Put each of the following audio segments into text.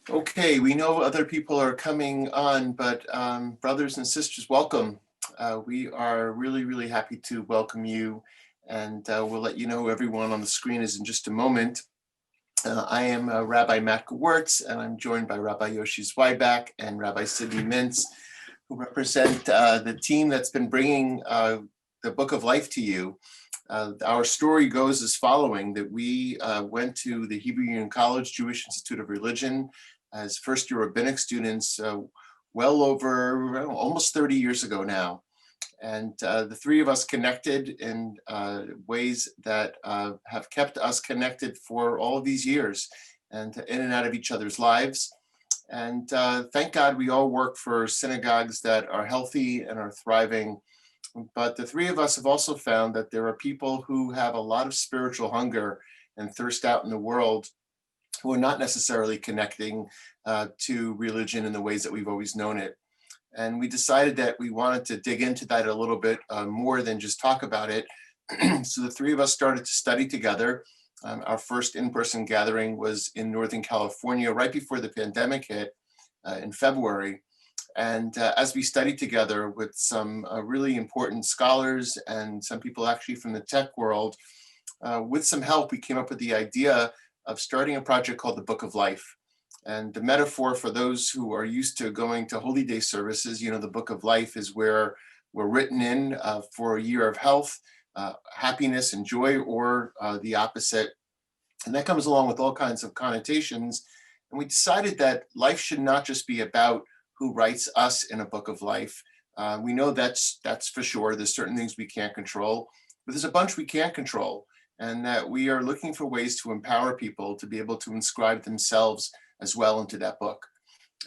Okay, we know other people are coming on, but brothers and sisters, welcome. We are really, really happy to welcome you, and we'll let you know who everyone on the screen is in just a moment. I am Rabbi Matthew Gerwitz, and I'm joined by Rabbi Yoshi Zweiback and Rabbi Sydney Mintz, who represent the team that's been bringing the Book of Life to you. Our story goes as following, that we went to the Hebrew Union College Jewish Institute of Religion as first-year rabbinic students well over almost 30 years ago now. And the three of us connected in ways that have kept us connected for all of these years and in and out of each other's lives. And thank God we all work for synagogues that are healthy and are thriving. But the three of us have also found that there are people who have a lot of spiritual hunger and thirst out in the world who are not necessarily connecting to religion in the ways that we've always known it. And we decided that we wanted to dig into that a little bit more than just talk about it. So the three of us started to study together. Our first in-person gathering was in Northern California right before the pandemic hit in February. And as we studied together with some really important scholars and some people actually from the tech world, with some help, we came up with the idea of starting a project called the Book of Life. And the metaphor for those who are used to going to Holy Day services, you know, the Book of Life is where we're written in for a year of health, happiness and joy, or the opposite. And that comes along with all kinds of connotations. And we decided that life should not just be about who writes us in a book of life. We know that's for sure. There's certain things we can't control, but there's a bunch we can control, and that we are looking for ways to empower people to be able to inscribe themselves as well into that book.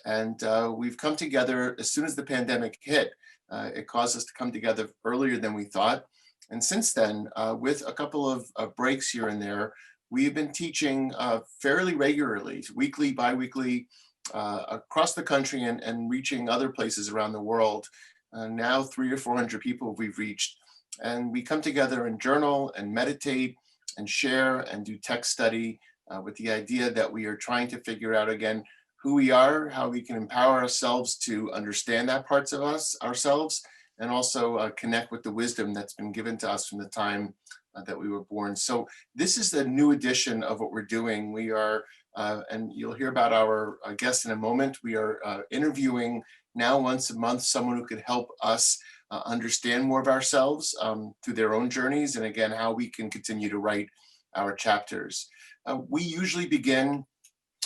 And we've come together as soon as the pandemic hit. It caused us to come together earlier than we thought. And since then, with a couple of breaks here and there, we've been teaching fairly regularly, weekly, bi-weekly, across the country and reaching other places around the world. Now 300 or 400 people we've reached. And we come together and journal and meditate and share and do text study with the idea that we are trying to figure out again who we are, how we can empower ourselves to understand that parts of ourselves, and also connect with the wisdom that's been given to us from the time that we were born. So this is the new edition of what we're doing. We are, and you'll hear about our guest in a moment, we are interviewing now once a month someone who could help us understand more of ourselves through their own journeys, and again, how we can continue to write our chapters. We usually begin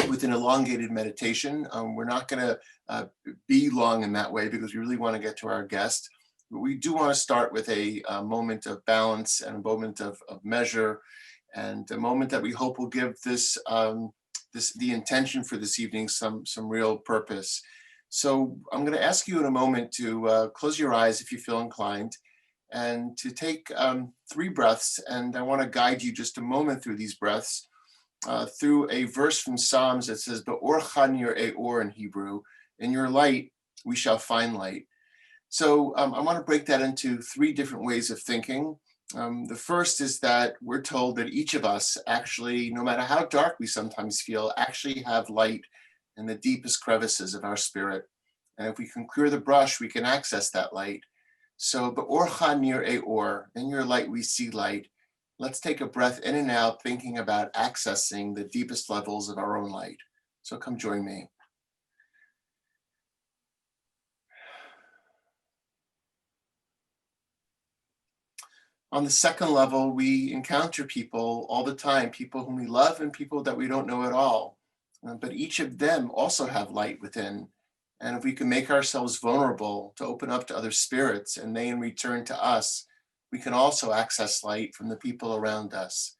with an elongated meditation. We're not going to be long in that way because we really want to get to our guest. But we do want to start with a moment of balance and a moment of measure, and a moment that we hope will give this, the intention for this evening some real purpose. So I'm going to ask you in a moment to close your eyes if you feel inclined, and to take 3 breaths. And I want to guide you just a moment through these breaths. Through a verse from Psalms that says, "Be'orcha nir'eh or" in Hebrew, in your light we shall find light. So I want to break that into 3 different ways of thinking. The first is that we're told that each of us actually, no matter how dark we sometimes feel, actually have light in the deepest crevices of our spirit. And if we can clear the brush, we can access that light. So, "Be'orcha nir'eh or," in your light we see light. Let's take a breath in and out, thinking about accessing the deepest levels of our own light. So come join me. On the second level, we encounter people all the time, people whom we love and people that we don't know at all. But each of them also have light within. And if we can make ourselves vulnerable to open up to other spirits, and they in return to us, we can also access light from the people around us.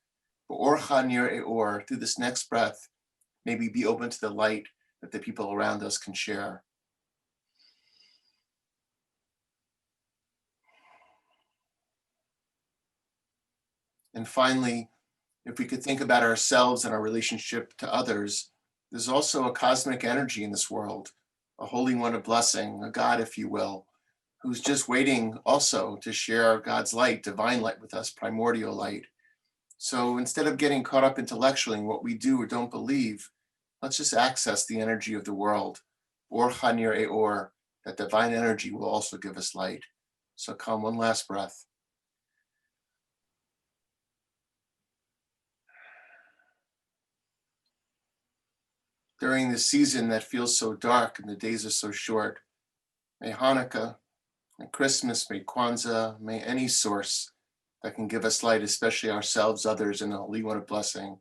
Be'orcha nir'eh or, through this next breath, maybe be open to the light that the people around us can share. And finally, if we could think about ourselves and our relationship to others, there's also a cosmic energy in this world, a holy one of blessing, a God, if you will, who's just waiting also to share God's light, divine light with us, primordial light. So instead of getting caught up intellectually in what we do or don't believe, Let's just access the energy of the world. Or Chanir Eor, that divine energy will also give us light. So come, one last breath. During this season that feels so dark and the days are so short, may Hanukkah, may Christmas, may Kwanzaa, may any source that can give us light, especially ourselves, others, and the Holy One of Blessing,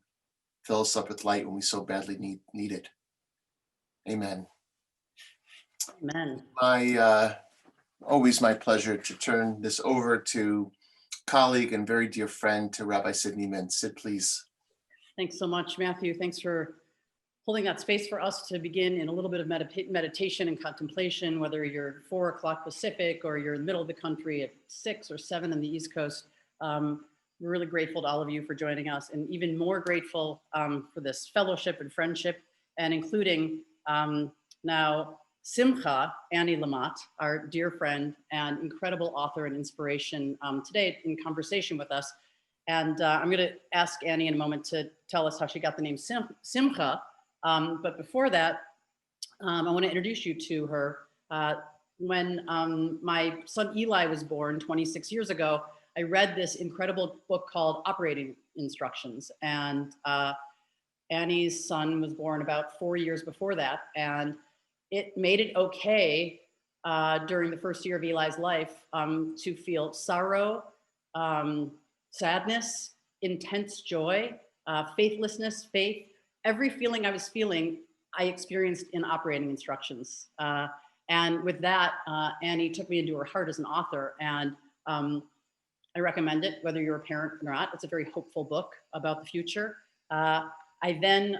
fill us up with light when we so badly need it. Amen. Amen. Always my pleasure to turn this over to colleague and very dear friend, to Rabbi Sydney Mintz. Sid, please. Thanks so much, Matthew. Thanks for holding that space for us to begin in a little bit of meditation and contemplation, whether you're 4 o'clock Pacific or you're in the middle of the country at 6 or 7 on the East Coast. We're really grateful to all of you for joining us, and even more grateful for this fellowship and friendship, and including now Simcha, Anne Lamott, our dear friend and incredible author and inspiration, today in conversation with us. And I'm going to ask Annie in a moment to tell us how she got the name Simcha. But before that, I want to introduce you to her. When my son Eli was born 26 years ago, I read this incredible book called Operating Instructions. And Annie's son was born about 4 years before that. And it made it okay during the first year of Eli's life to feel sorrow, sadness, intense joy, faithlessness, faith. Every feeling I was feeling, I experienced in Operating Instructions. And with that, Annie took me into her heart as an author. And I recommend it, whether you're a parent or not. It's a very hopeful book about the future. I then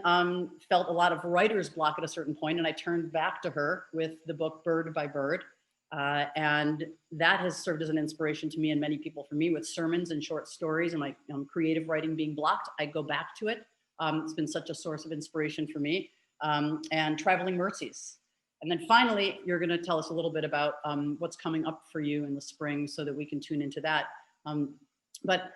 felt a lot of writer's block at a certain point, and I turned back to her with the book Bird by Bird. And that has served as an inspiration to me and many people. For me, with sermons and short stories and my creative writing being blocked, I go back to it. It's been such a source of inspiration for me, and Traveling Mercies. And then finally, you're going to tell us a little bit about what's coming up for you in the spring so that we can tune into that. But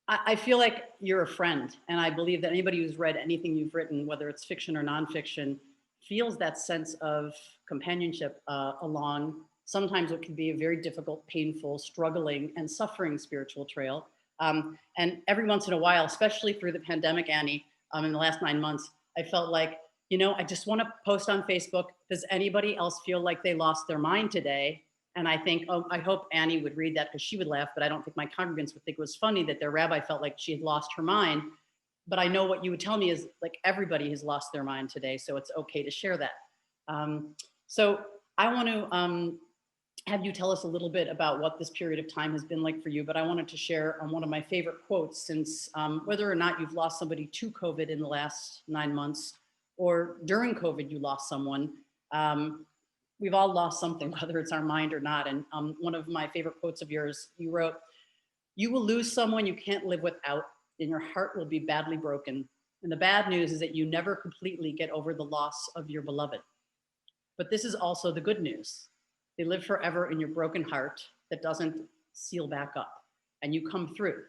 I feel like you're a friend, and I believe that anybody who's read anything you've written, whether it's fiction or nonfiction, feels that sense of companionship along sometimes it can be a very difficult, painful, struggling, and suffering spiritual trail. And every once in a while, especially through the pandemic, Annie, in the last 9 months, I felt like, you know, I just want to post on Facebook, does anybody else feel like they lost their mind today? And I think, oh, I hope Annie would read that because she would laugh, but I don't think my congregants would think it was funny that their rabbi felt like she had lost her mind. But I know what you would tell me is like everybody has lost their mind today, so it's okay to share that. So I want to have you tell us a little bit about what this period of time has been like for you, but I wanted to share one of my favorite quotes, since whether or not you've lost somebody to COVID in the last 9 months, or during COVID you lost someone, we've all lost something, whether it's our mind or not. And one of my favorite quotes of yours, you wrote, "You will lose someone you can't live without, and your heart will be badly broken. And the bad news is that you never completely get over the loss of your beloved. But this is also the good news. They live forever in your broken heart that doesn't seal back up, and you come through.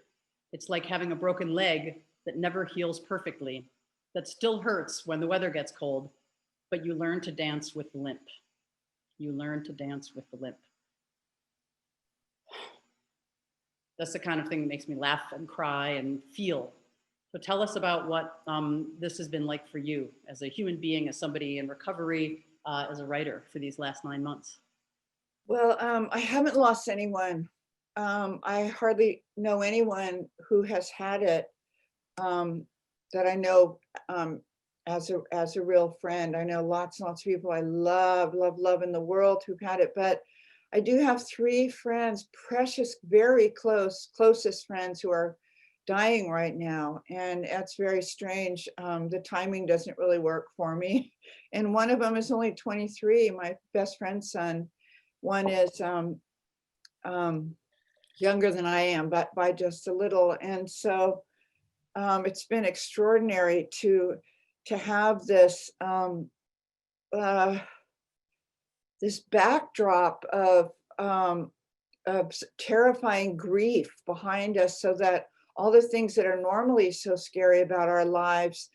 It's like having a broken leg that never heals perfectly, that still hurts when the weather gets cold, but you learn to dance with the limp. You learn to dance with the limp." That's the kind of thing that makes me laugh and cry and feel. So tell us about what this has been like for you as a human being, as somebody in recovery, as a writer for these last 9 months. Well, I haven't lost anyone. I hardly know anyone who has had it that I know as a real friend. I know lots and lots of people I love in the world who've had it, but I do have 3 friends, precious, very closest friends who are dying right now. And that's very strange. The timing doesn't really work for me. And one of them is only 23, my best friend's son. One is younger than I am, but by just a little. And so it's been extraordinary to have this this backdrop of terrifying grief behind us, so that all the things that are normally so scary about our lives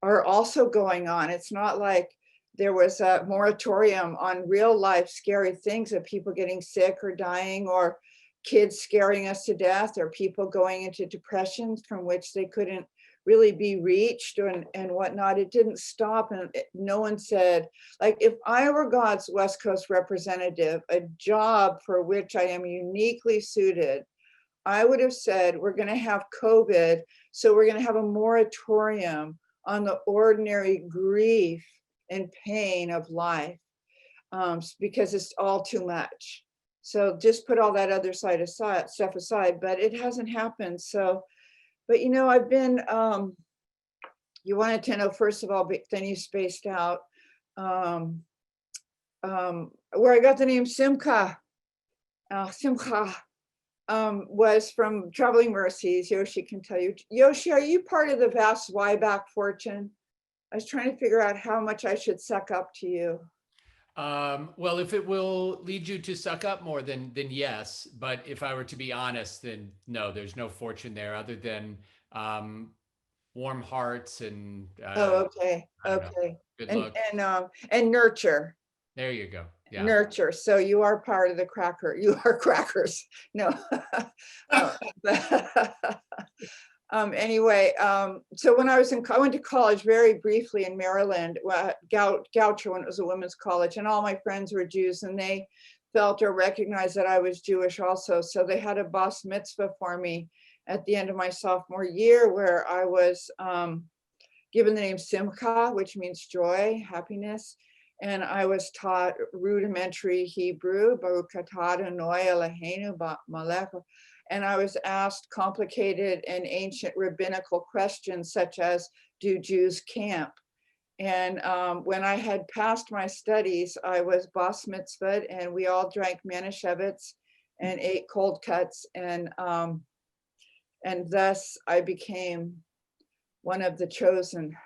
are also going on. It's not like there was a moratorium on real life scary things of people getting sick or dying, or kids scaring us to death, or people going into depressions from which they couldn't really be reached and whatnot. It didn't stop. And no one said, like, if I were God's West Coast representative, a job for which I am uniquely suited, I would have said, we're going to have COVID, so we're going to have a moratorium on the ordinary grief and pain of life, because it's all too much. So just put all that other stuff aside, but it hasn't happened. So, but you know, I've been, you wanted to know, first of all, but then you spaced out, where I got the name Simcha. Simcha was from Traveling Mercies. Yoshi can tell you. Yoshi, are you part of the vast Zweiback fortune? I was trying to figure out how much I should suck up to you. Well, if it will lead you to suck up more, then yes. But if I were to be honest, then no, there's no fortune there other than warm hearts and Oh, okay, I don't know, okay. good luck. And nurture. There you go. Yeah. Nurture. So you are part of the cracker. You are crackers. No. Anyway, so when I went to college very briefly in Maryland, Goucher, when it was a women's college, and all my friends were Jews, and they felt or recognized that I was Jewish also. So they had a bas mitzvah for me at the end of my sophomore year, where I was given the name Simcha, which means joy, happiness. And I was taught rudimentary Hebrew, Baruch atah Adonai Eloheinu ba'melech. And I was asked complicated and ancient rabbinical questions such as, do Jews camp? And when I had passed my studies, I was bas mitzvahed, and we all drank Manischewitz and ate cold cuts. And thus I became one of the chosen.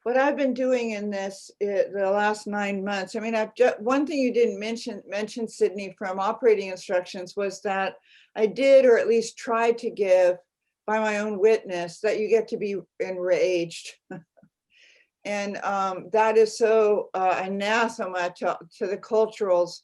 What I've been doing in this the last 9 months, I mean, one thing you didn't mention, Sydney, from operating instructions was that I did, or at least tried to give by my own witness, that you get to be enraged. And that is so anathema to the culture's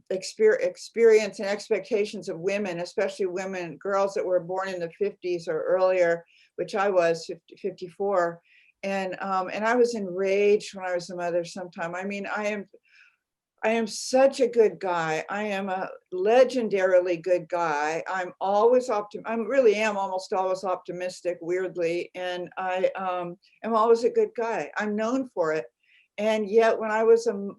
experience and expectations of women, especially women, girls that were born in the 50s or earlier, which I was 54. And I was enraged when I was a mother sometime. I mean, I am such a good guy. I am a legendarily good guy. I really am almost always optimistic, weirdly. And I am always a good guy. I'm known for it. And yet when I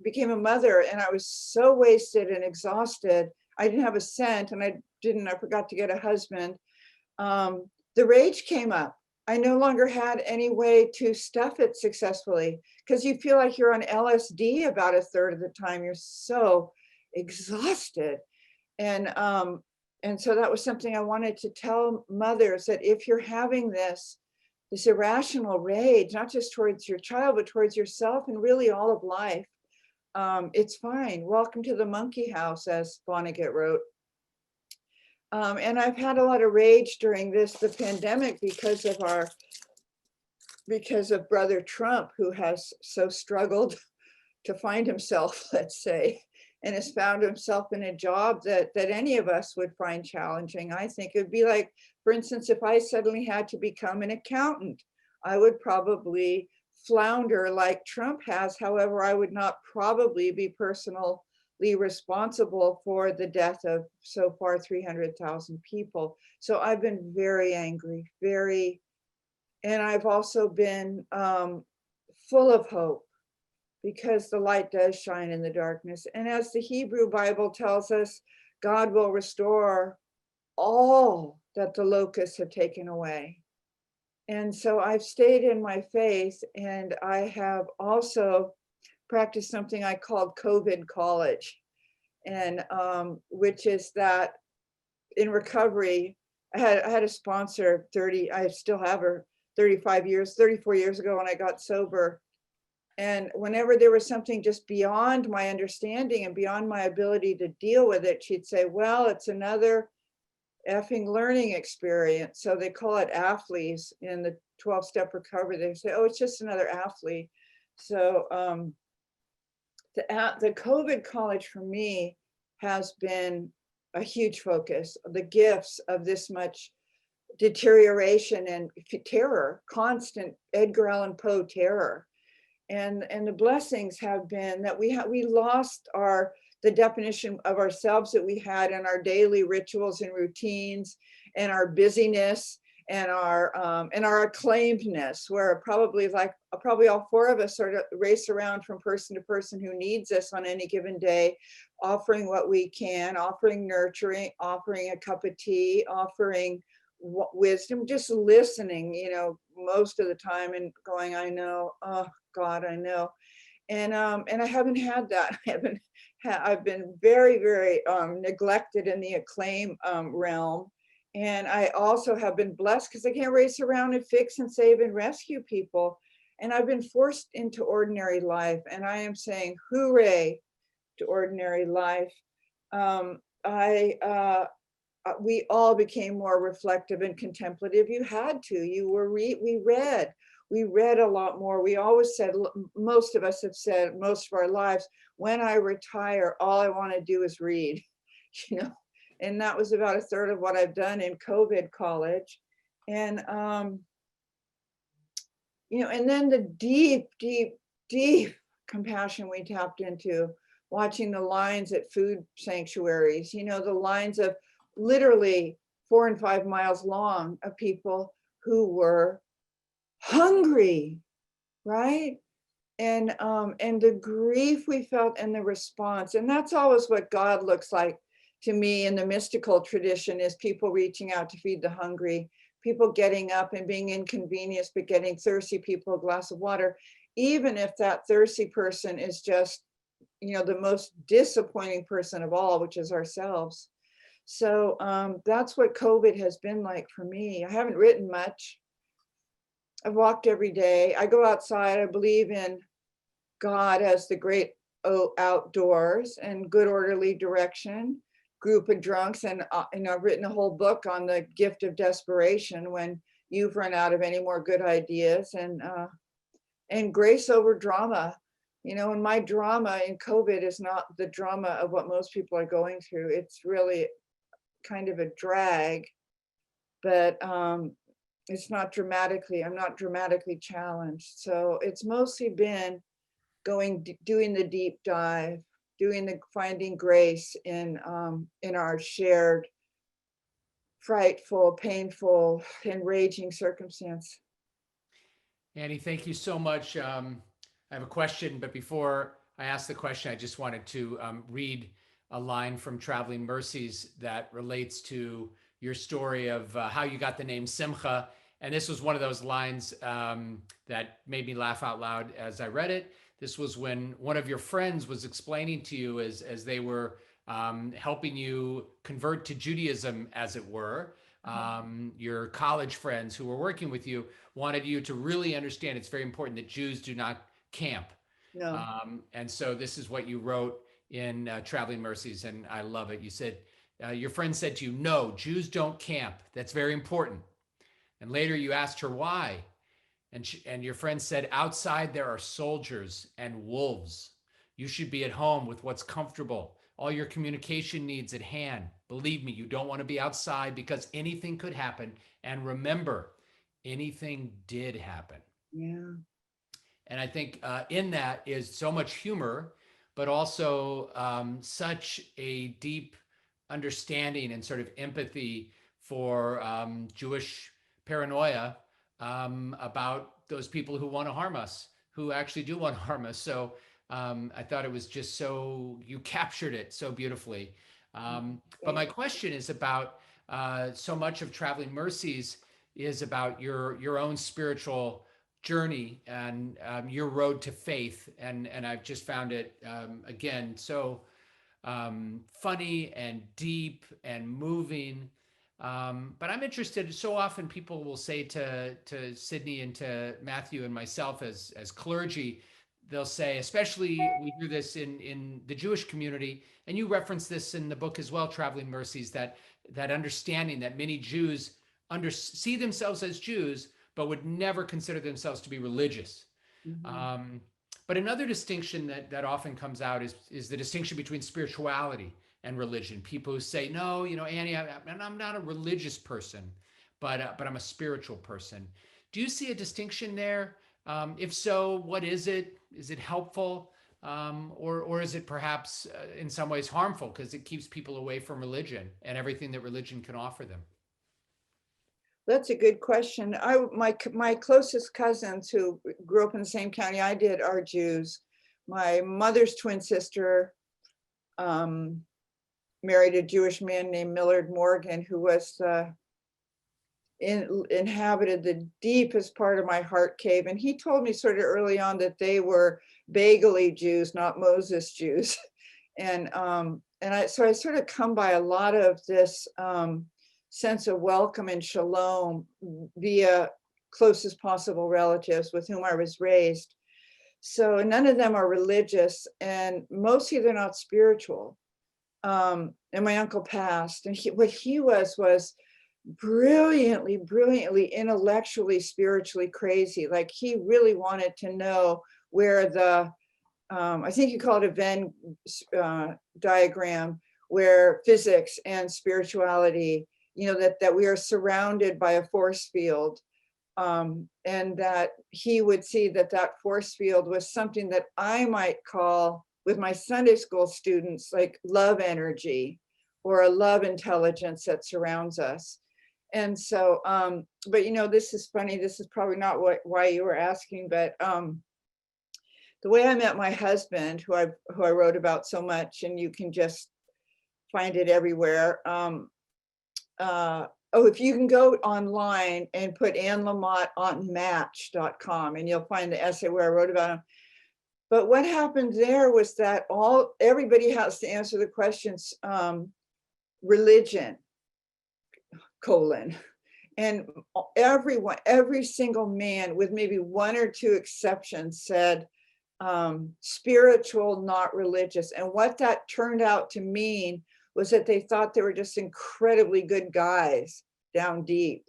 became a mother, and I was so wasted and exhausted, I didn't have a cent, and I forgot to get a husband. The rage came up. I no longer had any way to stuff it successfully, because you feel like you're on LSD about a third of the time. You're so exhausted. And so that was something I wanted to tell mothers, that if you're having this irrational rage, not just towards your child, but towards yourself and really all of life, it's fine. Welcome to the monkey house, as Vonnegut wrote. And I've had a lot of rage during the pandemic because of Brother Trump, who has so struggled to find himself, let's say, and has found himself in a job that any of us would find challenging. I think it would be like, for instance, if I suddenly had to become an accountant, I would probably flounder like Trump has. However, I would not probably be personally responsible for the death of so far 300,000 people. So I've been very angry, and I've also been full of hope, because the light does shine in the darkness. And as the Hebrew Bible tells us, God will restore all that the locusts have taken away. And so I've stayed in my faith, and I have also practiced something I called COVID college, and which is that in recovery, I had a sponsor I still have her 34 years ago when I got sober. And whenever there was something just beyond my understanding and beyond my ability to deal with it, she'd say, well, it's another effing learning experience. So they call it athletes in the 12-step recovery. They say, oh, it's just another athlete. So the COVID college for me has been a huge focus. The gifts of this much deterioration and terror, constant Edgar Allan Poe terror. And the blessings have been that we lost the definition of ourselves that we had in our daily rituals and routines and our busyness and our acclaimedness, where probably all four of us sort of race around from person to person who needs us on any given day, offering what we can, offering nurturing, offering a cup of tea, offering wisdom, just listening, most of the time, and going, I know, oh God, I know. And I haven't had that. I've been very, very neglected in the acclaim realm. And I also have been blessed because I can't race around and fix and save and rescue people. And I've been forced into ordinary life. And I am saying hooray to ordinary life. We all became more reflective and contemplative. You had to. We read a lot more. We always said, most of us have said most of our lives, when I retire, all I want to do is read, and that was about a third of what I've done in COVID college. And, and then the deep, deep, deep compassion we tapped into, watching the lines at food sanctuaries, the lines of literally 4 and 5 miles long of people who were hungry, right? And the grief we felt and the response. And that's always what God looks like to me in the mystical tradition, is people reaching out to feed the hungry, people getting up and being inconvenienced, but getting thirsty people a glass of water, even if that thirsty person is just, the most disappointing person of all, which is ourselves. So that's what COVID has been like for me. I haven't written much. I've walked every day. I go outside. I believe in God as the great outdoors and good orderly direction, group of drunks. And I've written a whole book on the gift of desperation when you've run out of any more good ideas, and grace over drama. And my drama in COVID is not the drama of what most people are going through. It's really kind of a drag, but it's not dramatically, I'm not dramatically challenged. So it's mostly been doing the deep dive, finding grace in our shared frightful, painful, enraging circumstance. Annie, thank you so much. I have a question, but before I ask the question, I just wanted to read a line from Traveling Mercies that relates to your story of how you got the name Simcha. And this was one of those lines that made me laugh out loud as I read it. This was when one of your friends was explaining to you as they were helping you convert to Judaism, as it were. Your college friends who were working with you wanted you to really understand it's very important that Jews do not camp. No. And so this is what you wrote in Traveling Mercies, and I love it. You said, your friend said to you, no, Jews don't camp. That's very important. And later you asked her why. And your friend said, outside there are soldiers and wolves. You should be at home with what's comfortable. All your communication needs at hand. Believe me, you don't want to be outside because anything could happen. And remember, anything did happen. Yeah. And I think in that is so much humor, but also such a deep understanding and sort of empathy for Jewish paranoia about those people who want to harm us, who actually do want to harm us. So I thought it was just you captured it so beautifully. But my question is about so much of Traveling Mercies is about your own spiritual journey and your road to faith. And I've just found it, again, so funny and deep and moving. But I'm interested, so often people will say to Sydney and to Matthew and myself as clergy, they'll say, especially we hear this in the Jewish community, and you reference this in the book as well, Traveling Mercies, that understanding that many Jews see themselves as Jews, but would never consider themselves to be religious. Mhm. But another distinction that often comes out is the distinction between spirituality and religion. People who say, no, Annie, I'm not a religious person, but I'm a spiritual person. Do you see a distinction there? If so, what is it? Is it helpful? Or is it perhaps in some ways harmful because it keeps people away from religion and everything that religion can offer them? That's a good question. My closest cousins who grew up in the same county I did are Jews. My mother's twin sister married a Jewish man named Millard Morgan, who was inhabited the deepest part of my heart cave. And he told me sort of early on that they were Bagely Jews, not Moses Jews. And so I sort of come by a lot of this sense of welcome and shalom via closest possible relatives with whom I was raised. So none of them are religious, and mostly they're not spiritual. And my uncle passed, and what he was brilliantly, intellectually, spiritually crazy. Like he really wanted to know where the, I think you call it a Venn diagram, where physics and spirituality, that we are surrounded by a force field, and that he would see that force field was something that I might call, with my Sunday school students, like love energy or a love intelligence that surrounds us. And so, but this is funny, this is probably not why you were asking, but the way I met my husband, who I wrote about so much, and you can just find it everywhere. If you can go online and put Anne Lamott on Match.com, and you'll find the essay where I wrote about him. But what happened there was that everybody has to answer the questions, religion, and every single man, with maybe one or two exceptions, said spiritual, not religious. And what that turned out to mean was that they thought they were just incredibly good guys down deep.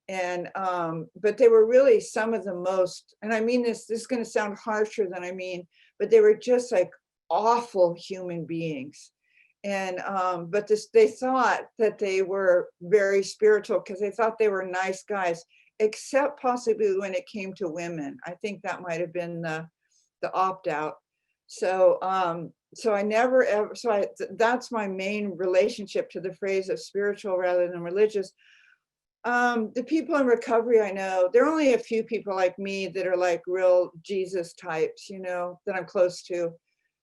And but they were really some of the most, and I mean this is going to sound harsher than I mean, but they were just like awful human beings. And but they thought that they were very spiritual because they thought they were nice guys, except possibly when it came to women. I think that might have been the opt-out. So I never ever, that's my main relationship to the phrase of spiritual rather than religious. The people in recovery I know, there are only a few people like me that are like real Jesus types, that I'm close to.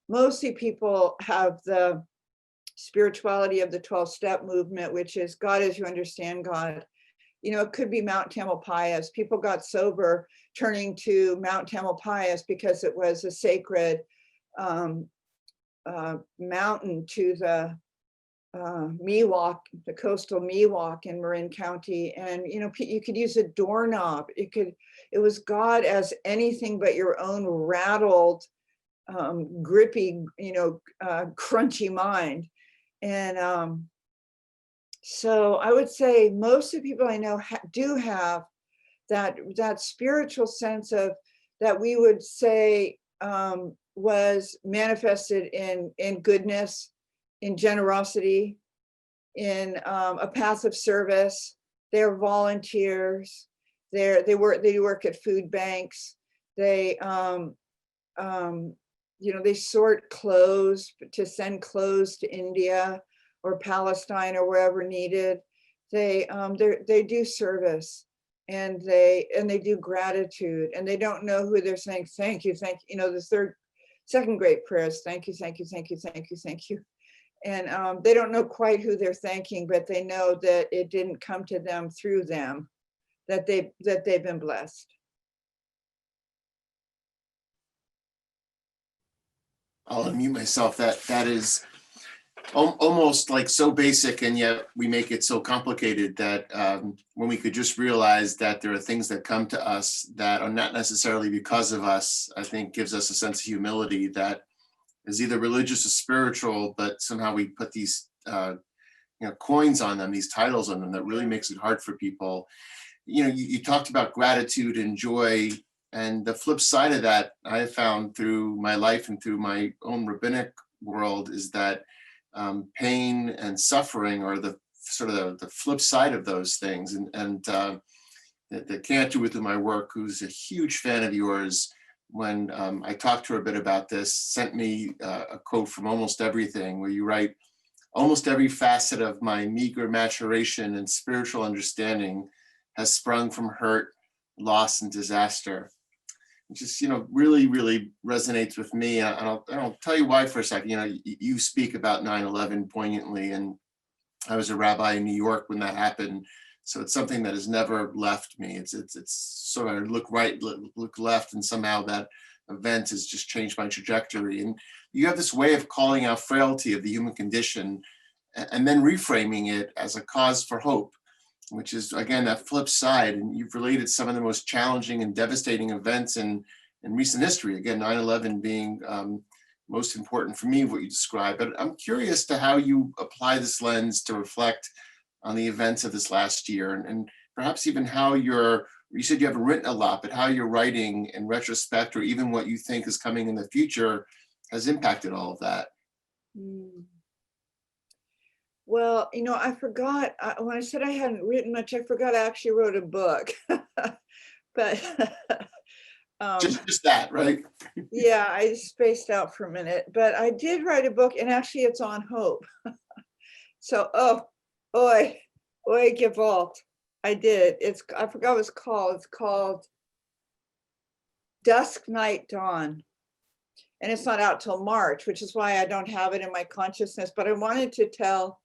Mostly people have the spirituality of the 12-step movement, which is God as you understand God. It could be Mount Tamalpais. People got sober turning to Mount Tamalpais because it was a sacred mountain to the Miwok, the coastal Miwok in Marin County. And, you could use a doorknob. It was God as anything but your own rattled, grippy, crunchy mind. And so I would say most of the people I know do have that spiritual sense of that we would say was manifested in goodness, in generosity, in a path of service. They're volunteers. They work at food banks. They they sort clothes to send clothes to India or Palestine or wherever needed. They do service, and they do gratitude, and they don't know who they're saying thank you. The second great prayer is thank you, thank you, thank you, thank you, thank you. And they don't know quite who they're thanking, but they know that it didn't come to them through them, that they've been blessed. I'll unmute myself. That is almost like so basic, and yet we make it so complicated that when we could just realize that there are things that come to us that are not necessarily because of us, I think gives us a sense of humility that is either religious or spiritual, but somehow we put these coins on them, these titles on them, that really makes it hard for people. You talked about gratitude and joy, and the flip side of that I have found through my life and through my own rabbinic world is that pain and suffering are the sort of the flip side of those things. And the cantor with whom I work, who's a huge fan of yours, when I talked to her a bit about this, sent me a quote from Almost Everything, where you write, "Almost every facet of my meager maturation and spiritual understanding has sprung from hurt, loss, and disaster." It just, really, really resonates with me. And I'll tell you why for a second. You speak about 9/11 poignantly, and I was a rabbi in New York when that happened. So it's something that has never left me. It's sort of look right, look left, and somehow that event has just changed my trajectory. And you have this way of calling out frailty of the human condition and then reframing it as a cause for hope, which is, again, that flip side. And you've related some of the most challenging and devastating events in recent history. Again, 9/11 being most important for me, what you described. But I'm curious to how you apply this lens to reflect on the events of this last year, and perhaps even how you said you haven't written a lot, but how your writing in retrospect, or even what you think is coming in the future, has impacted all of that. Well, I forgot, when I said I hadn't written much, I forgot I actually wrote a book. But just that, right? yeah, I spaced out for a minute, but I did write a book, and actually it's on hope. So, Oy Gewalt. I did. I forgot what it's called. It's called Dusk, Night, Dawn. And it's not out till March, which is why I don't have it in my consciousness. But I wanted to tell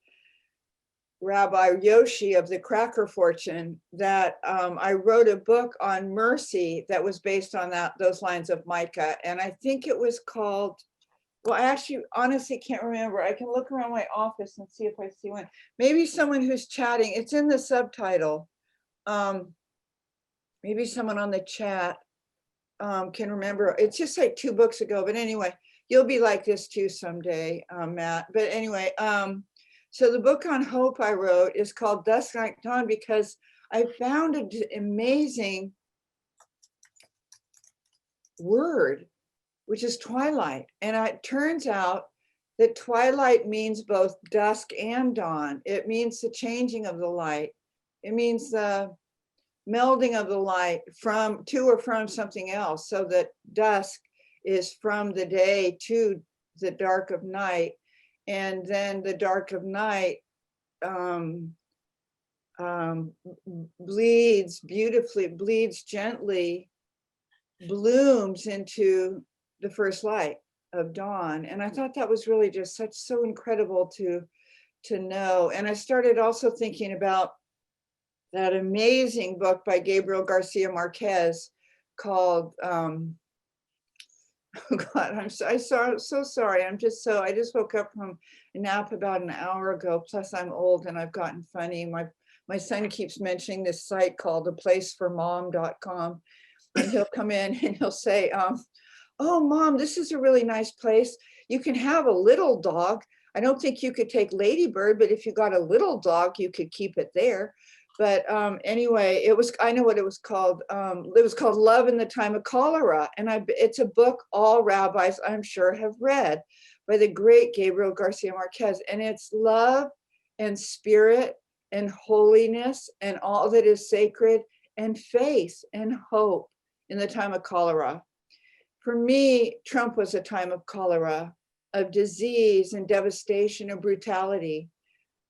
Rabbi Yoshi of the Cracker Fortune that I wrote a book on mercy that was based on those lines of Micah. And I think it was called, well, I actually honestly can't remember. I can look around my office and see if I see one. Maybe someone who's chatting, it's in the subtitle. Maybe someone on the chat can remember. It's just like 2 books ago, but anyway, you'll be like this too someday, Matt. But anyway, so the book on hope I wrote is called Dusk, Night, Dawn, because I found an amazing word, which is twilight. And it turns out that twilight means both dusk and dawn. It means the changing of the light. It means the melding of the light to or from something else, so that dusk is from the day to the dark of night. And then the dark of night bleeds beautifully, bleeds gently, blooms into the first light of dawn. And I thought that was really just so incredible to know. And I started also thinking about that amazing book by Gabriel Garcia Marquez called, oh God, I'm so sorry. I just woke up from a nap about an hour ago. Plus I'm old and I've gotten funny. My son keeps mentioning this site called aplaceformom.com. And he'll come in and he'll say, "Oh, Mom, this is a really nice place. You can have a little dog. I don't think you could take Ladybird, but if you got a little dog, you could keep it there." But anyway, I know what it was called. It was called Love in the Time of Cholera. And it's a book all rabbis, I'm sure, have read, by the great Gabriel Garcia Marquez. And it's love and spirit and holiness and all that is sacred and faith and hope in the time of cholera. For me, Trump was a time of cholera, of disease and devastation and brutality.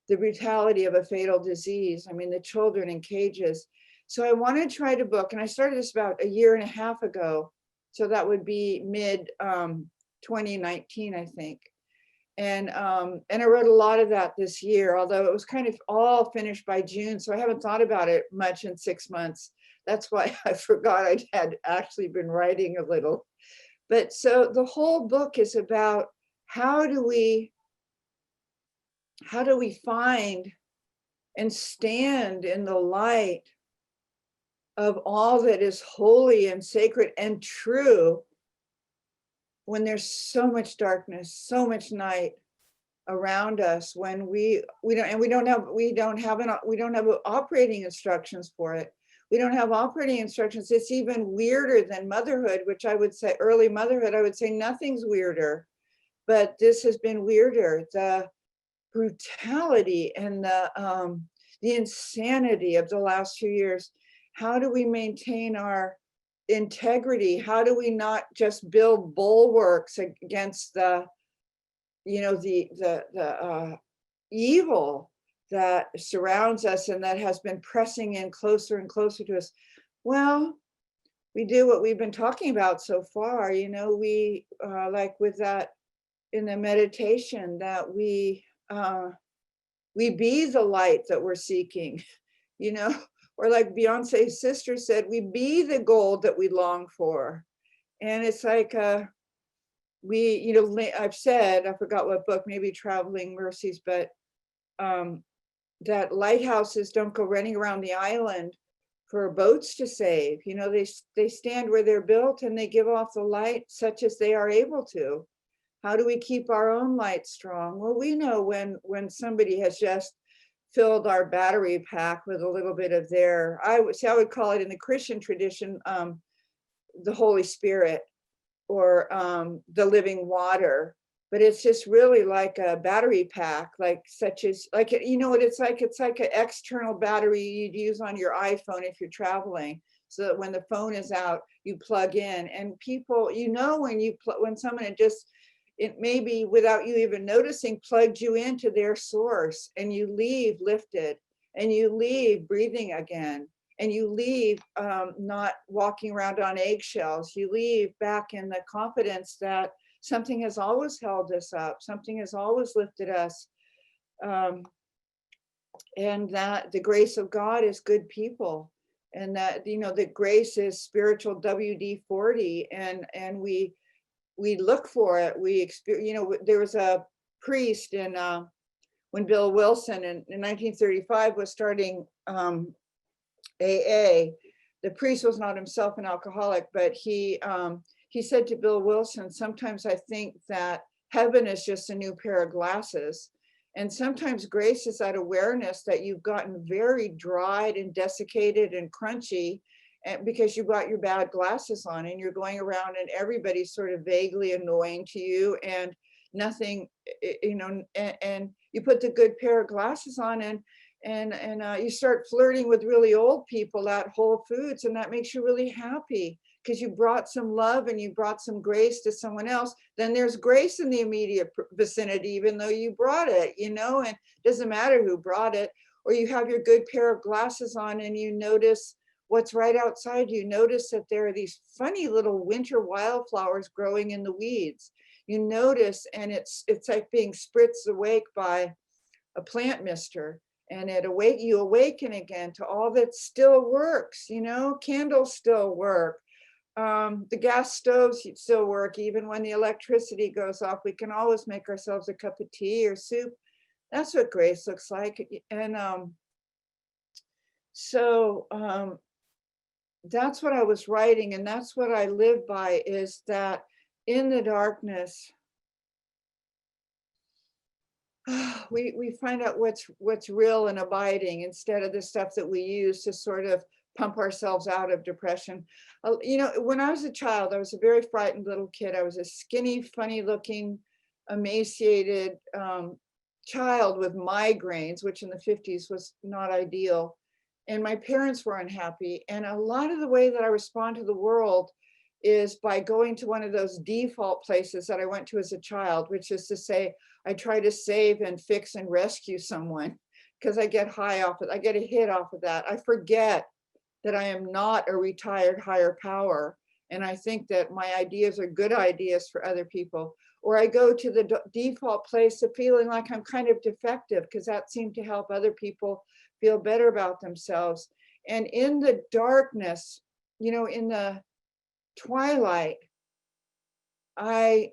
The brutality of a fatal disease. I mean, the children in cages. So I wanted to write a book, and I started this about 1.5 years ago. So that would be mid 2019, I think. And I wrote a lot of that this year, although it was kind of all finished by June. So I haven't thought about it much in 6 months. That's why I forgot I had actually been writing a little. But so the whole book is about how do we how do we find and stand in the light of all that is holy and sacred and true when there's so much darkness, so much night around us, when we don't have operating instructions for it. We don't have operating instructions. It's even weirder than motherhood, which I would say early motherhood, I would say nothing's weirder, but this has been weirder. The brutality and the insanity of the last few years. How do we maintain our integrity? How do we not just build bulwarks against the, you know, the evil that surrounds us and that has been pressing in closer and closer to us? Well, we do what we've been talking about so far. You know, we like with that in the meditation, that we be the light that we're seeking, you know, or like Beyonce's sister said, we be the gold that we long for. And it's like, we, you know, I've said, I forgot what book, maybe Traveling Mercies, but that lighthouses don't go running around the island for boats to save. You know, they stand where they're built and they give off the light such as they are able to. How do we keep our own light strong? Well, we know when somebody has just filled our battery pack with a little bit of their, I would call it in the Christian tradition, the Holy Spirit, or the living water. But it's just really like a battery pack, like such as, like, you know what it's like? It's like an external battery you'd use on your iPhone if you're traveling, so that when the phone is out, you plug in. And people, you know, when someone had just, it maybe without you even noticing, plugged you into their source, and you leave lifted, and you leave breathing again, and you leave not walking around on eggshells. You leave back in the confidence that something has always held us up, something has always lifted us, and that the grace of God is good people, and that, you know, that grace is spiritual WD-40, and we look for it. We experience, you know, there was a priest in when Bill Wilson in 1935 was starting AA. The priest was not himself an alcoholic, but he said to Bill Wilson, sometimes I think that heaven is just a new pair of glasses. And sometimes grace is that awareness that you've gotten very dried and desiccated and crunchy, and because you got your bad glasses on, and you're going around and everybody's sort of vaguely annoying to you, and nothing, you know, and you put the good pair of glasses on, and you start flirting with really old people at Whole Foods, and that makes you really happy because you brought some love and you brought some grace to someone else. Then there's grace in the immediate vicinity, even though you brought it, you know, and it doesn't matter who brought it. Or you have your good pair of glasses on and you notice what's right outside you. Notice that there are these funny little winter wildflowers growing in the weeds. You notice, and it's like being spritzed awake by a plant mister, and you awaken again to all that still works. You know, candles still work. The gas stoves still work. Even when the electricity goes off, we can always make ourselves a cup of tea or soup. That's what grace looks like. And that's what I was writing, and that's what I live by, is that in the darkness, we find out what's real and abiding, instead of the stuff that we use to sort of pump ourselves out of depression. You know, when I was a child, I was a very frightened little kid. I was a skinny, funny looking, emaciated child with migraines, which in the 50s was not ideal. And my parents were unhappy. And a lot of the way that I respond to the world is by going to one of those default places that I went to as a child, which is to say, I try to save and fix and rescue someone, because I get high off it. I get a hit off of that. I forget that I am not a retired higher power. And I think that my ideas are good ideas for other people. Or I go to the default place of feeling like I'm kind of defective, because that seemed to help other people feel better about themselves. And in the darkness, you know, in the twilight, I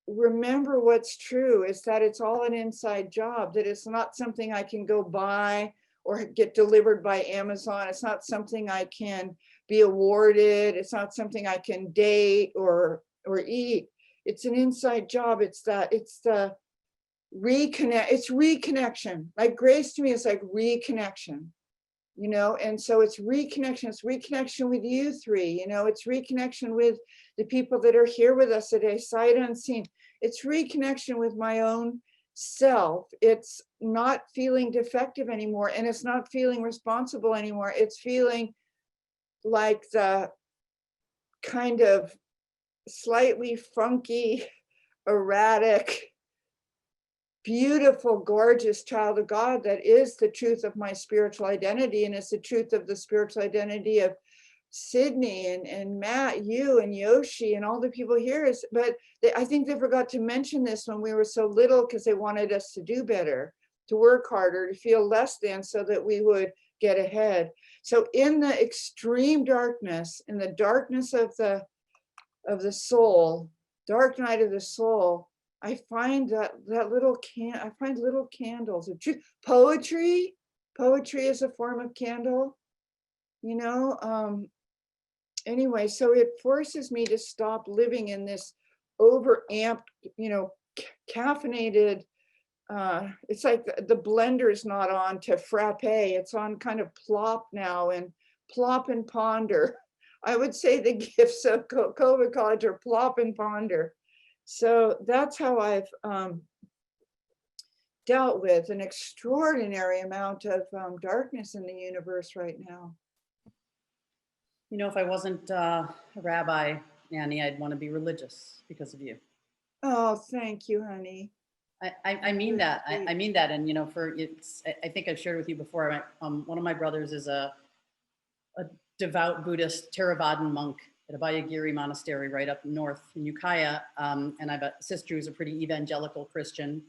remember what's true is that it's all an inside job, that it's not something I can go buy or get delivered by Amazon. It's not something I can be awarded. It's not something I can date or eat. It's an inside job. It's the reconnection. Like grace to me is like reconnection, you know, and so it's reconnection with you three, you know, it's reconnection with the people that are here with us today, sight unseen. It's reconnection with my own self. It's not feeling defective anymore, and it's not feeling responsible anymore. It's feeling like the kind of slightly funky, erratic, beautiful, gorgeous child of God that is the truth of my spiritual identity, and it's the truth of the spiritual identity of Sydney and Matt, you and Yoshi and all the people here. I think they forgot to mention this when we were so little, because they wanted us to do better, to work harder, to feel less than, so that we would get ahead. So in the extreme darkness, in the darkness of the soul, dark night of the soul, I find I find little candles of truth. Poetry is a form of candle, you know. Anyway, so it forces me to stop living in this overamped, you know, caffeinated. It's like the blender is not on to frappe. It's on kind of plop now, and plop and ponder. I would say the gifts of COVID college are plop and ponder. So that's how I've dealt with an extraordinary amount of darkness in the universe right now. You know, if I wasn't a rabbi, Annie, I'd want to be religious because of you. Oh, thank you, honey. I mean that. I mean that. And, you know, I think I've shared with you before, one of my brothers is a devout Buddhist Theravadan monk at Abhayagiri Monastery right up north in Ukiah. And I have a sister who's a pretty evangelical Christian,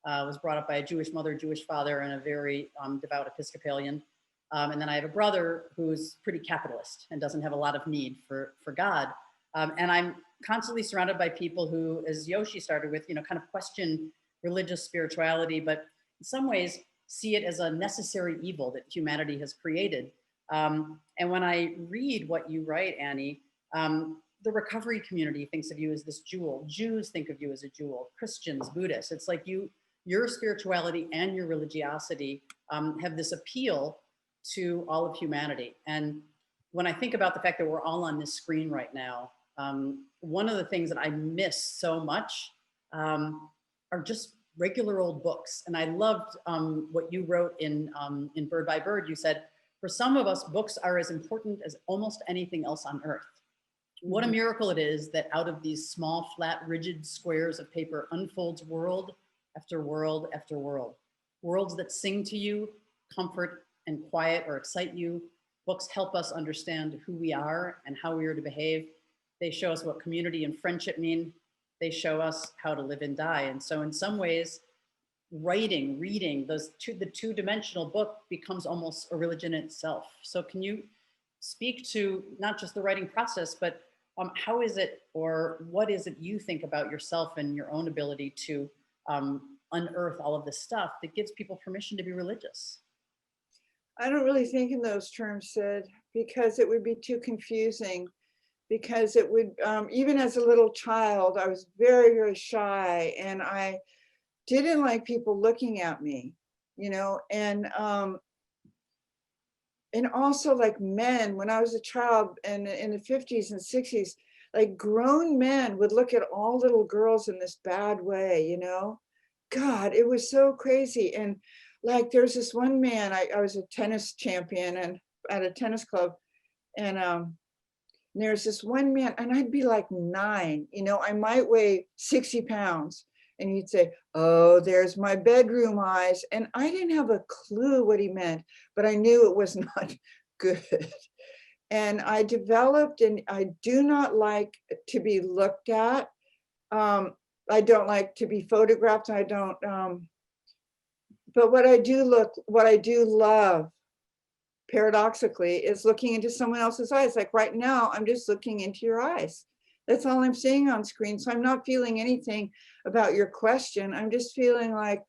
was brought up by a Jewish mother, Jewish father, and a very devout Episcopalian. And then I have a brother who's pretty capitalist and doesn't have a lot of need for God. And I'm constantly surrounded by people who, as Yoshi started with, you know, kind of question religious spirituality, but in some ways see it as a necessary evil that humanity has created. And when I read what you write, Annie, the recovery community thinks of you as this jewel. Jews think of you as a jewel. Christians, Buddhists. It's like your spirituality and your religiosity have this appeal to all of humanity. And when I think about the fact that we're all on this screen right now, one of the things that I miss so much are just regular old books. And I loved what you wrote in Bird by Bird. You said, for some of us, books are as important as almost anything else on earth. What a miracle it is that out of these small, flat, rigid squares of paper unfolds world after world after world. Worlds that sing to you, comfort and quiet or excite you. Books help us understand who we are and how we are to behave. They show us what community and friendship mean. They show us how to live and die. And so in some ways, reading the two-dimensional book becomes almost a religion itself. So can you speak to not just the writing process, but how is it, or what is it you think about yourself and your own ability to unearth all of this stuff that gives people permission to be religious? I don't really think in those terms, Sid, because it would be too confusing. Because it would, even as a little child, I was very, very shy, and I didn't like people looking at me, you know, and also like men, when I was a child and in the 50s and 60s, like grown men would look at all little girls in this bad way, you know. God, it was so crazy. And like there's this one man, I was a tennis champion and at a tennis club, and there's this one man, and I'd be like 9, you know, I might weigh 60 pounds. And he'd say, oh, there's my bedroom eyes. And I didn't have a clue what he meant, but I knew it was not good. And I developed, and I do not like to be looked at. I don't like to be photographed. I don't, but what I do love, paradoxically, is looking into someone else's eyes. Like right now, I'm just looking into your eyes. That's all I'm seeing on screen. So I'm not feeling anything about your question. I'm just feeling like,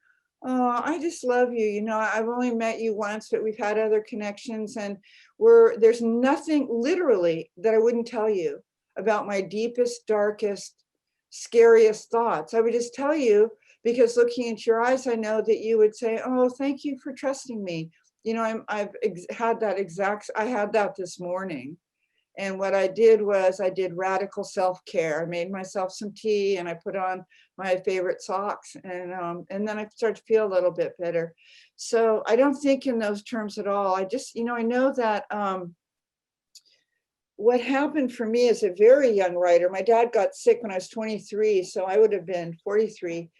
oh, I just love you. You know, I've only met you once, but we've had other connections, and there's nothing literally that I wouldn't tell you about my deepest, darkest, scariest thoughts. I would just tell you because looking into your eyes, I know that you would say, oh, thank you for trusting me. You know, I had that this morning. And what I did was I did radical self-care. I made myself some tea and I put on my favorite socks, and then I started to feel a little bit better. So I don't think in those terms at all. I just, you know, I know that what happened for me as a very young writer, my dad got sick when I was 23, so I would have been 43,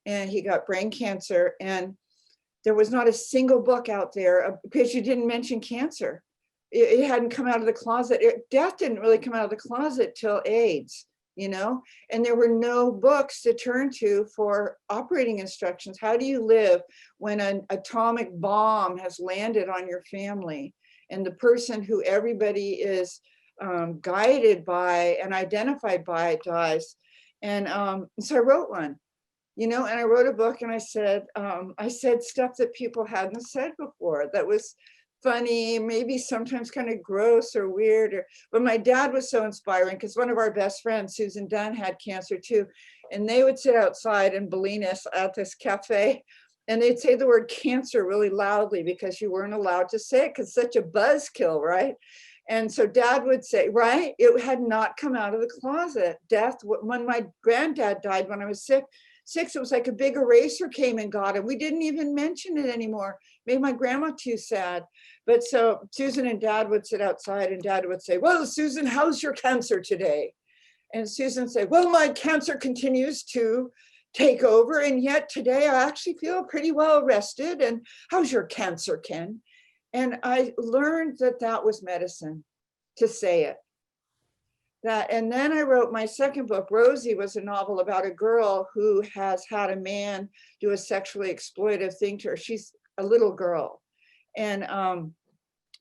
and he got brain cancer, and there was not a single book out there because you didn't mention cancer. It hadn't come out of the closet. Death didn't really come out of the closet till AIDS, you know, and there were no books to turn to for operating instructions. How do you live when an atomic bomb has landed on your family and the person who everybody is guided by and identified by dies? And so I wrote one, you know, and I wrote a book, and I said stuff that people hadn't said before that was funny, maybe sometimes kind of gross or weird, but my dad was so inspiring because one of our best friends, Susan Dunn, had cancer too. And they would sit outside in Bolinas at this cafe, and they'd say the word cancer really loudly because you weren't allowed to say it because it's such a buzzkill, right? And so Dad would say, right, it had not come out of the closet. Death, when my granddad died when I was sick, it was like a big eraser came and got him. We didn't even mention it anymore. Made my grandma too sad. But so Susan and Dad would sit outside, and Dad would say, well, Susan, how's your cancer today? And Susan would say, well, my cancer continues to take over. And yet today I actually feel pretty well rested. And how's your cancer, Ken? And I learned that that was medicine, to say it. And then I wrote my second book. Rosie was a novel about a girl who has had a man do a sexually exploitive thing to her. She's a little girl. And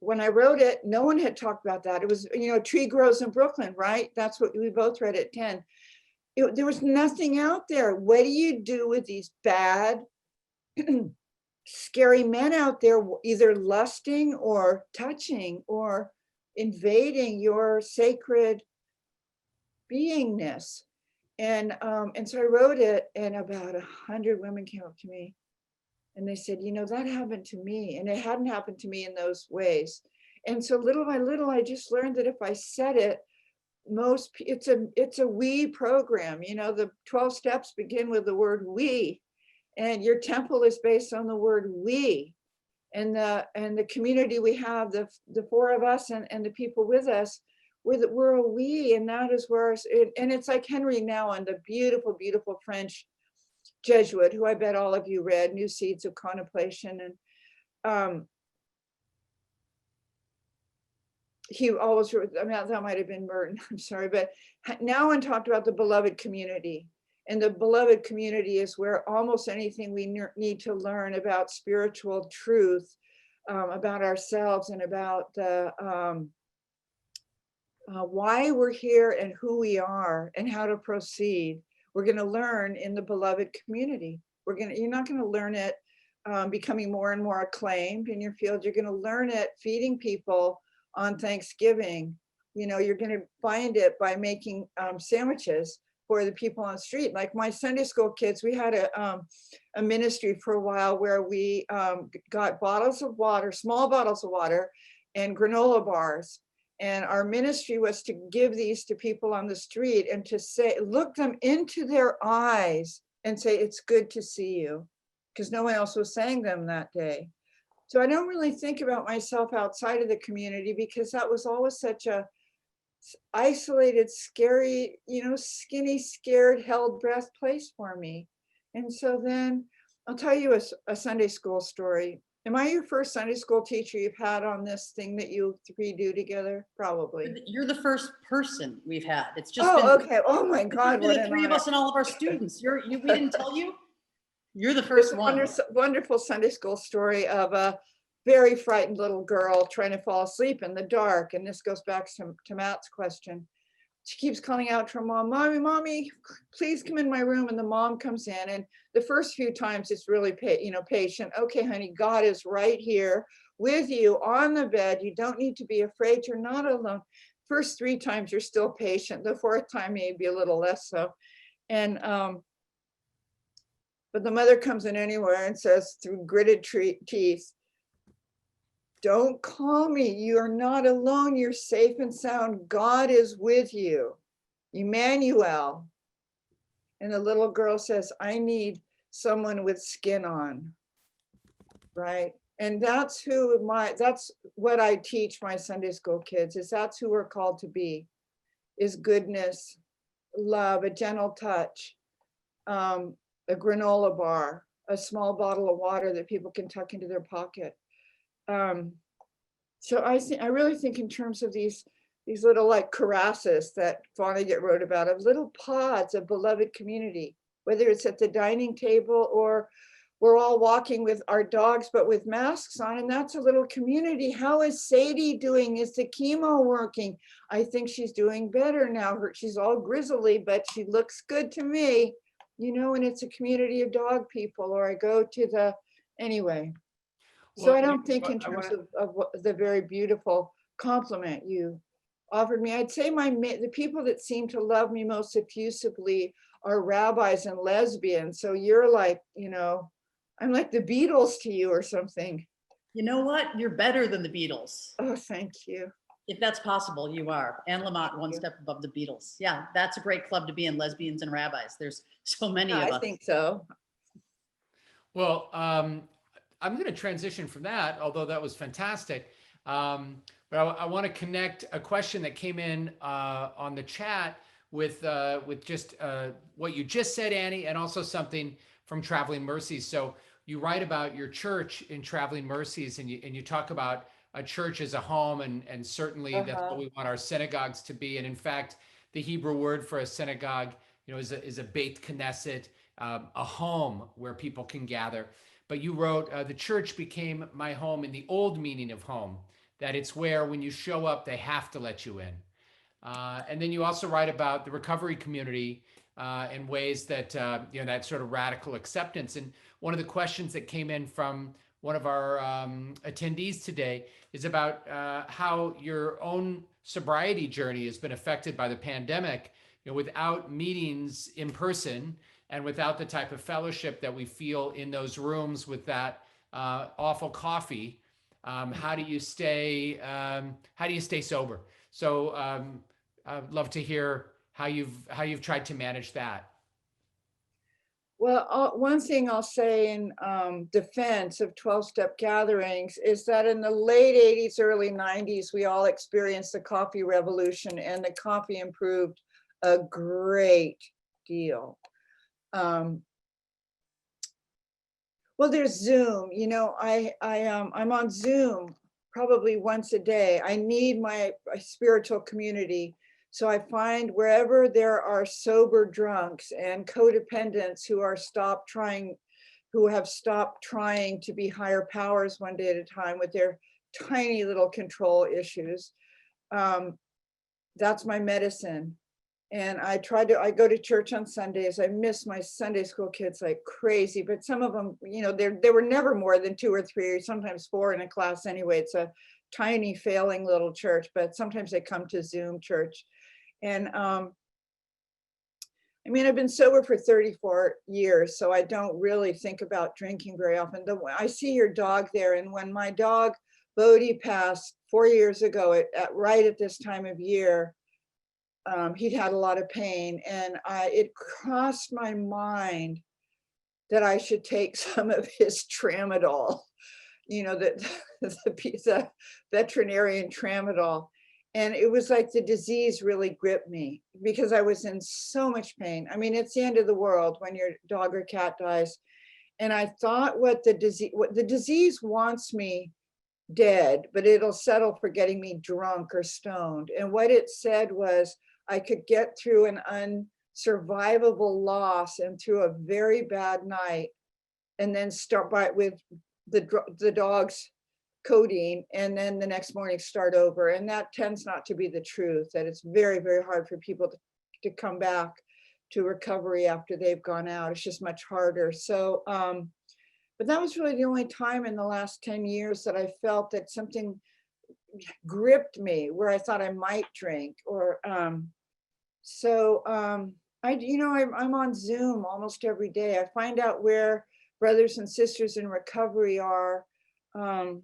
when I wrote it, no one had talked about that. It was, you know, Tree Grows in Brooklyn, right? That's what we both read at 10. There was nothing out there. What do you do with these bad, scary men out there, either lusting or touching or invading your sacred beingness? And so I wrote it, and about 100 women came up to me and they said, you know, that happened to me, and it hadn't happened to me in those ways. And so little by little, I just learned that if I said it, it's a we program. You know, the 12 steps begin with the word we, and your temple is based on the word we. And the community we have, the four of us and the people with us, we're a we, and that is where, and it's like Henry Nouwen, the beautiful, beautiful French Jesuit, who I bet all of you read, New Seeds of Contemplation. And he always, I mean, that might have been Merton, I'm sorry, but Nouwen talked about the beloved community. And the beloved community is where almost anything we need to learn about spiritual truth, about ourselves, and about the why we're here and who we are and how to proceed. We're going to learn in the beloved community. You're not going to learn it becoming more and more acclaimed in your field. You're going to learn it feeding people on Thanksgiving. You know, you're going to find it by making sandwiches for the people on the street. Like my Sunday school kids, we had a ministry for a while where we got bottles of water, small bottles of water, and granola bars. And our ministry was to give these to people on the street and to say, look them into their eyes and say, it's good to see you, because no one else was saying them that day. So I don't really think about myself outside of the community, because that was always such a isolated, scary, you know, skinny, scared, held breath place for me. And so then I'll tell you a Sunday school story. Am I your first Sunday school teacher you've had on this thing that you three do together? Probably. You're the first person we've had. It's just okay. Oh my God. What the three of us and all of our students. We didn't tell you? You're the first one. Wonderful Sunday school story of a very frightened little girl trying to fall asleep in the dark. And this goes back to Matt's question. she keeps calling out to her mom, "Mommy, mommy, please come in my room." And the mom comes in, and the first few times it's really patient. "Okay, honey, God is right here with you on the bed. You don't need to be afraid. You're not alone." First 3 times you're still patient. The 4th time maybe a little less so. And but the mother comes in anywhere and says through gritted teeth, "Don't call me. You are not alone. You're safe and sound. God is with you. Emmanuel." And the little girl says, "I need someone with skin on." Right? And that's what I teach my Sunday school kids, is that's who we're called to be, is goodness, love, a gentle touch, a granola bar, a small bottle of water that people can tuck into their pocket. So I really think in terms of these little like carasses that Vonnegut wrote about, of little pods of beloved community, whether it's at the dining table or we're all walking with our dogs, but with masks on, and that's a little community. How is Sadie doing? Is the chemo working? I think she's doing better now. She's all grizzly, but she looks good to me, and it's a community of dog people. Or I go to anyway. So Well, I don't think in terms of the very beautiful compliment you offered me, I'd say the people that seem to love me most effusively are rabbis and lesbians. So you're like, I'm like the Beatles to you or something. You know what? You're better than the Beatles. Oh, thank you. If that's possible, you are. Anne Lamott, one you. step above the Beatles. Yeah, that's a great club to be in, lesbians and rabbis. There's so many of us. I think so. Well, I'm going to transition from that, although that was fantastic. But I want to connect a question that came in on the chat with just what you just said, Annie, and also something from Traveling Mercies. So you write about your church in Traveling Mercies, and you talk about a church as a home, and certainly that's what we want our synagogues to be. And in fact, the Hebrew word for a synagogue, is a Beit Knesset, a home where people can gather. But you wrote, the church became my home in the old meaning of home, that it's where when you show up, they have to let you in. And then you also write about the recovery community in ways that, that sort of radical acceptance. And one of the questions that came in from one of our attendees today is about how your own sobriety journey has been affected by the pandemic, without meetings in person and without the type of fellowship that we feel in those rooms with that awful coffee. How do you stay sober? So I'd love to hear how you've tried to manage that. Well, one thing I'll say in defense of 12-step gatherings is that in the late 80s, early 90s, we all experienced the coffee revolution, and the coffee improved a great deal. Well, there's Zoom. I'm on Zoom probably once a day. I need my spiritual community. So I find wherever there are sober drunks and codependents who have stopped trying to be higher powers one day at a time with their tiny little control issues, that's my medicine. And I go to church on Sundays. I miss my Sunday school kids like crazy, but some of them, there were never more than 2 or 3, or sometimes 4 in a class anyway. It's a tiny failing little church, but sometimes they come to Zoom church. And I've been sober for 34 years, so I don't really think about drinking very often. I see your dog there, and when my dog Bodhi passed 4 years ago, right at this time of year, he'd had a lot of pain, and it crossed my mind that I should take some of his tramadol, the veterinarian tramadol. And it was like the disease really gripped me because I was in so much pain. It's the end of the world when your dog or cat dies. And I thought what the disease wants me dead, but it'll settle for getting me drunk or stoned. And what it said was I could get through an unsurvivable loss and through a very bad night, and then start with the dog's codeine, and then the next morning start over. And that tends not to be the truth, that it's very, very hard for people to come back to recovery after they've gone out. It's just much harder. So, but that was really the only time in the last 10 years that I felt that something gripped me where I thought I might drink, or I'm on Zoom almost every day. I find out where brothers and sisters in recovery are, who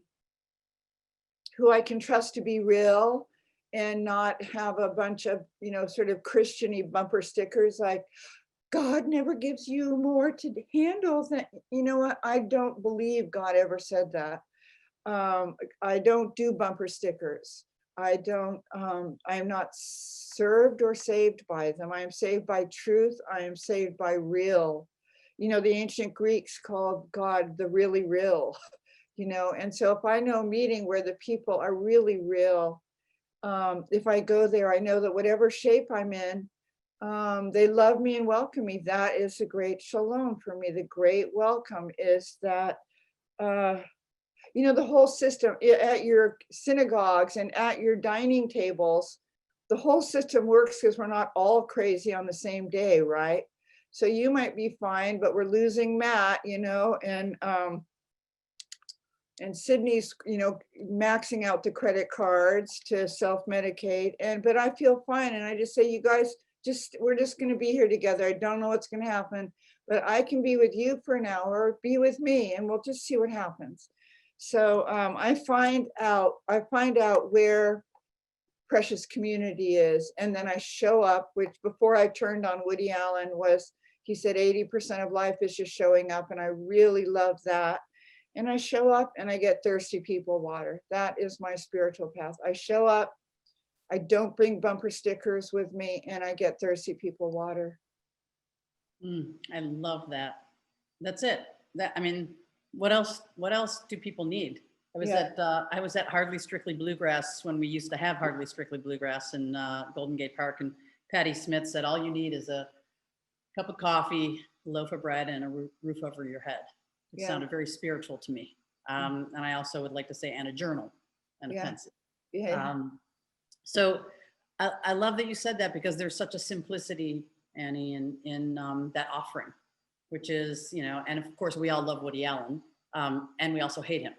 I can trust to be real and not have a bunch of, sort of Christian-y bumper stickers like, God never gives you more to handle than, you know what? I don't believe God ever said that. I don't do bumper stickers. I am not served or saved by them. I am saved by truth. I am saved by real. The ancient Greeks called God the really real, and so if I know a meeting where the people are really real, if I go there, I know that whatever shape I'm in, they love me and welcome me. That is a great shalom for me. The great welcome is that, the whole system at your synagogues and at your dining tables, the whole system works because we're not all crazy on the same day, right? So you might be fine, but we're losing Matt, and Sydney's, maxing out the credit cards to self-medicate. But I feel fine. And I just say, you guys, we're just going to be here together. I don't know what's going to happen, but I can be with you for an hour, be with me, and we'll just see what happens. So I find out where precious community is. And then I show up, which before I turned on Woody Allen he said 80% of life is just showing up. And I really love that. And I show up and I get thirsty people water. That is my spiritual path. I show up, I don't bring bumper stickers with me, and I get thirsty people water. I love that. That's it. What else do people need? I was at Hardly Strictly Bluegrass when we used to have Hardly Strictly Bluegrass in Golden Gate Park, and Patty Smith said, all you need is a cup of coffee, a loaf of bread, and a roof over your head. It sounded very spiritual to me. And I also would like to say, and a journal and a pencil. So I love that you said that, because there's such a simplicity, Annie, in that offering, which is, and of course we all love Woody Allen, and we also hate him.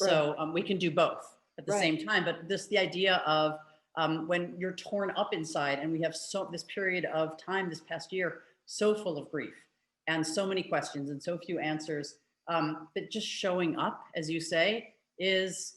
Right. So we can do both at the same time, but the idea of when you're torn up inside, and we have this period of time this past year, so full of grief and so many questions and so few answers, that just showing up, as you say, is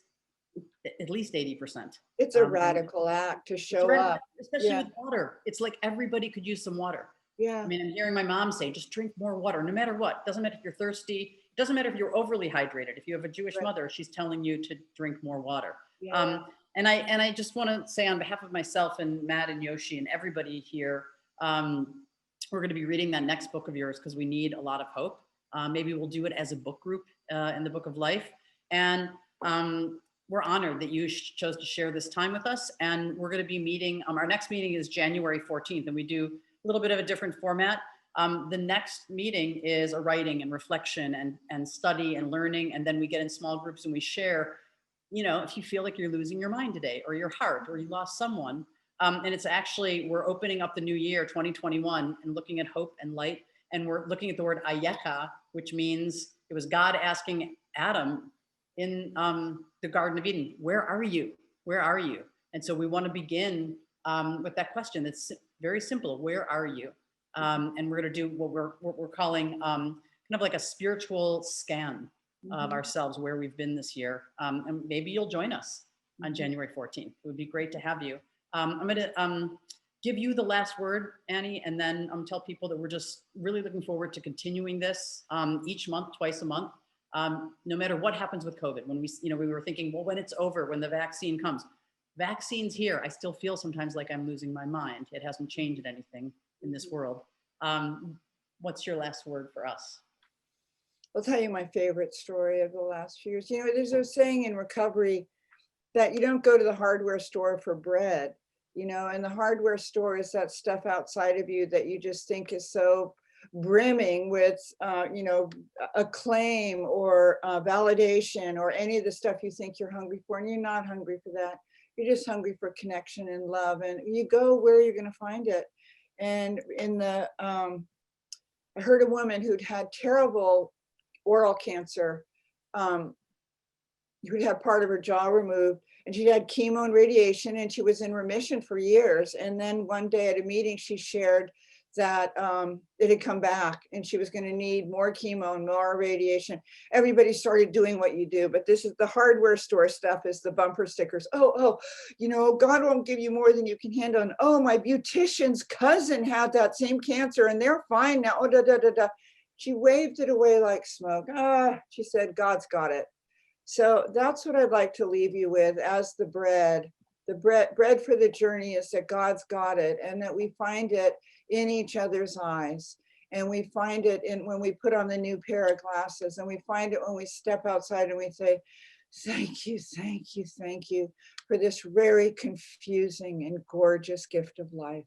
at least 80%. It's a radical act to show up. Especially with water. It's like everybody could use some water. Yeah. I'm hearing my mom say, just drink more water, no matter what. Doesn't matter if you're thirsty. Doesn't matter if you're overly hydrated. If you have a Jewish mother, she's telling you to drink more water. Yeah. And I just want to say, on behalf of myself and Matt and Yoshi and everybody here, we're going to be reading that next book of yours, because we need a lot of hope. Maybe we'll do it as a book group in the Book of Life. And we're honored that you chose to share this time with us. And we're going to be meeting, our next meeting is January 14th, and we do a little bit of a different format. The next meeting is a writing and reflection and study and learning. And then we get in small groups and we share, if you feel like you're losing your mind today, or your heart, or you lost someone. And it's actually, we're opening up the new year, 2021, and looking at hope and light. And we're looking at the word Ayeka, which means it was God asking Adam in the Garden of Eden, where are you? Where are you? And so we want to begin with that question that's very simple. Where are you? And we're going to do what we're calling kind of like a spiritual scan of ourselves, where we've been this year. And maybe you'll join us on January 14th. It would be great to have you. I'm going to give you the last word, Annie, and then tell people that we're just really looking forward to continuing this each month, twice a month. No matter what happens with COVID, when we were thinking, well, when it's over, when the vaccine comes, vaccine's here. I still feel sometimes like I'm losing my mind. It hasn't changed anything in this world. What's your last word for us? I'll tell you my favorite story of the last few years. There's a saying in recovery that you don't go to the hardware store for bread, and the hardware store is that stuff outside of you that you just think is so brimming with, acclaim or validation or any of the stuff you think you're hungry for, and you're not hungry for that. You're just hungry for connection and love, and you go where you're going to find it. And I heard a woman who'd had terrible oral cancer, who'd had part of her jaw removed, and she'd had chemo and radiation, and she was in remission for years. And then one day at a meeting, she shared that it had come back and she was going to need more chemo and more radiation. Everybody started doing what you do, but this is the hardware store stuff, is the bumper stickers. Oh, God won't give you more than you can handle. And oh, my beautician's cousin had that same cancer and they're fine now. Oh, da, da, da, da. She waved it away like smoke. She said, God's got it. So that's what I'd like to leave you with as the bread. The bread for the journey is that God's got it, and that we find it in each other's eyes. And we find it when we put on the new pair of glasses, and we find it when we step outside and we say, thank you, thank you, thank you for this very confusing and gorgeous gift of life.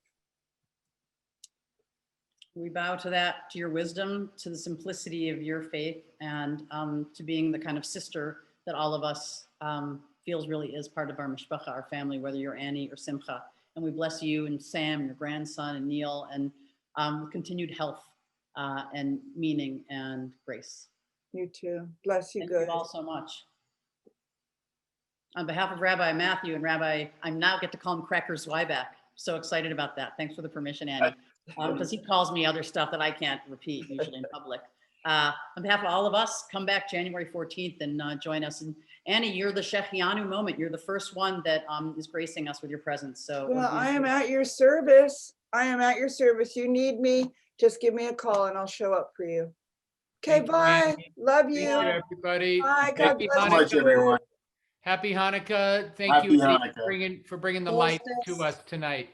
We bow to that, to your wisdom, to the simplicity of your faith, and to being the kind of sister that all of us feels really is part of our mishpacha, our family, whether you're Annie or Simcha. And we bless you and Sam, your grandson, and Neil, and continued health and meaning and grace. You too. Bless you. Thank Good. you all so much. On behalf of Rabbi Matthew and Rabbi, I now get to call him Cracker Zweiback. So excited about that. Thanks for the permission, Annie. Because he calls me other stuff that I can't repeat usually in public. On behalf of all of us, come back January 14th and join us. And Annie, you're the Shechianu moment. You're the first one that is gracing us with your presence. So well, I am at your service. I am at your service. You need me, just give me a call and I'll show up for you. Okay, bye. Love you. Thank you, everybody. Bye. God Happy bless much, you. everyone. Happy Hanukkah. Thank Happy you Hanukkah. for bringing the Solstice. light to us tonight.